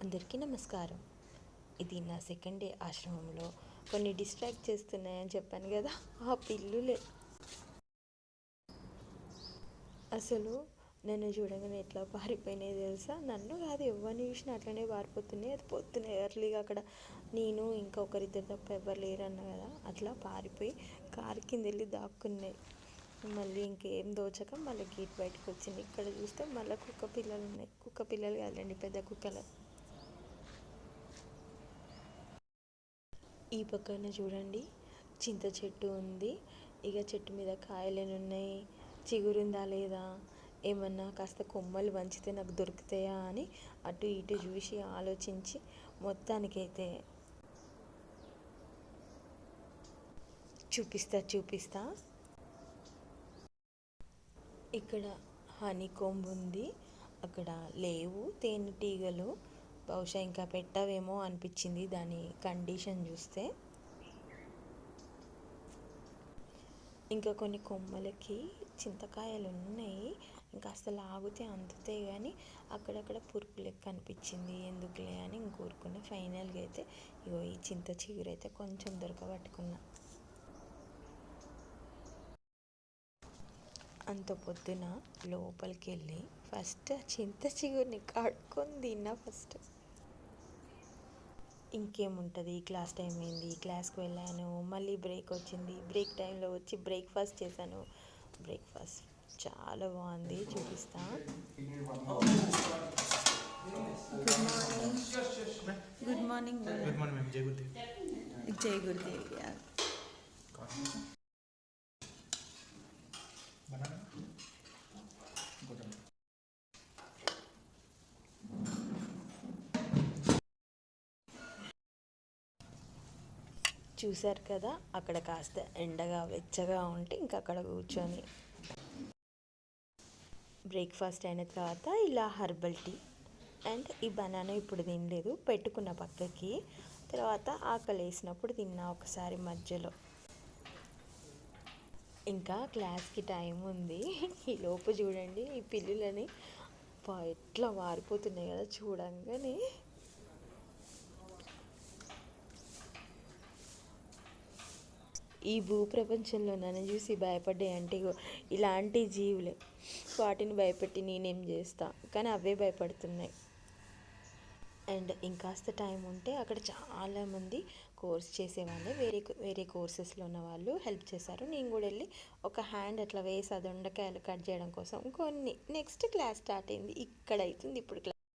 అందరికీ నమస్కారం. ఇది నా సెకండ్ డే ఆశ్రమంలో కొన్ని డిస్ట్రాక్ట్ చేస్తున్నాయని చెప్పాను కదా, ఆ పిల్లులే. అసలు నన్ను చూడగానే ఎట్లా పారిపోయినాయి తెలుసా? నన్ను కాదు, ఎవరిని చూసినా అట్లనే పారిపోతున్నాయి. అది పొద్దునే ఎర్లీగా అక్కడ నేను ఇంకా ఒకరిద్దరు తప్ప ఎవరు లేరన్నా కదా, అట్లా పారిపోయి కారు కింద వెళ్ళి దాక్కున్నాయి. మళ్ళీ ఇంకేం దోచక మళ్ళీ గేట్ బయటకు వచ్చింది. ఇక్కడ చూస్తే మళ్ళీ కుక్క పిల్లలు ఉన్నాయి. కుక్క పిల్లలు కాదండి, పెద్ద కుక్కలు. ఈ పక్కన చూడండి, చింత చెట్టు ఉంది. ఇక చెట్టు మీద కాయలు ఉన్నాయి, చిగురుందా లేదా, ఏమన్నా కాస్త కొమ్మలు వంచితే నాకు దొరుకుతాయా అని అటు ఇటు చూసి ఆలోచించి మొత్తానికైతే చూపిస్తా. ఇక్కడ హనీ కోంబ్ ఉంది, అక్కడ లేవు తేనెటీగలు. బహుశా ఇంకా పెట్టవేమో అనిపించింది దాని కండిషన్ చూస్తే. ఇంకా కొన్ని కొమ్మలకి చింతకాయలు ఉన్నాయి, ఇంకా అసలు ఆగితే అందుతాయి కానీ అక్కడక్కడ పురుగు లెక్క అనిపించింది. ఎందుకులే అని ఇంకోరుకున్నా. ఫైనల్గా అయితే ఇగో ఈ చింత చిగురు అయితే కొంచెం దొరకబట్టుకున్నా. అంత పొద్దున లోపలికి వెళ్ళి ఫస్ట్ చింత చిగురిని కడుక్కొని తిన్నా ఫస్ట్. ఇంకేముంటుంది, క్లాస్ టైం అయింది, క్లాస్కి వెళ్ళాను. మళ్ళీ బ్రేక్ వచ్చింది, బ్రేక్ టైంలో వచ్చి బ్రేక్ఫాస్ట్ చేశాను. బ్రేక్ఫాస్ట్ చాలా బాగుంది, చూపిస్తా. Good morning. Good morning ma'am. జై గురుదేవ్. యార్ చూశారు కదా, అక్కడ కాస్త ఎండగా వెచ్చగా ఉంటే ఇంకా అక్కడ కూర్చొని బ్రేక్ఫాస్ట్ అయిన తర్వాత ఇలా హర్బల్ టీ అండ్ ఈ బనానా ఇప్పుడు తినలేదు, పెట్టుకున్న పక్కకి. తర్వాత ఆకలి వేసినప్పుడు తిన్నా ఒకసారి మధ్యలో. ఇంకా క్లాస్కి టైం ఉంది. ఈ లోపు చూడండి ఈ పిల్లులని ఎట్లా మారిపోతున్నాయి కదా చూడంగానే. ఈ భూప్రపంచంలో నన్ను చూసి భయపడ్డాయి అంటే ఇలాంటి జీవులే. వాటిని భయపెట్టి నేనేం చేస్తా, కానీ అవే భయపడుతున్నాయి. అండ్ ఇంకాస్త టైం ఉంటే అక్కడ చాలామంది కోర్స్ చేసేవాళ్ళే, వేరే కోర్సెస్లో ఉన్న వాళ్ళు హెల్ప్ చేశారు. నేను కూడా వెళ్ళి ఒక హ్యాండ్ అట్లా వేసి ఆ దొండకాయలు కట్ చేయడం కోసం కొన్ని. నెక్స్ట్ క్లాస్ స్టార్ట్ అయింది. ఇక్కడ అవుతుంది ఇప్పుడు క్లాస్.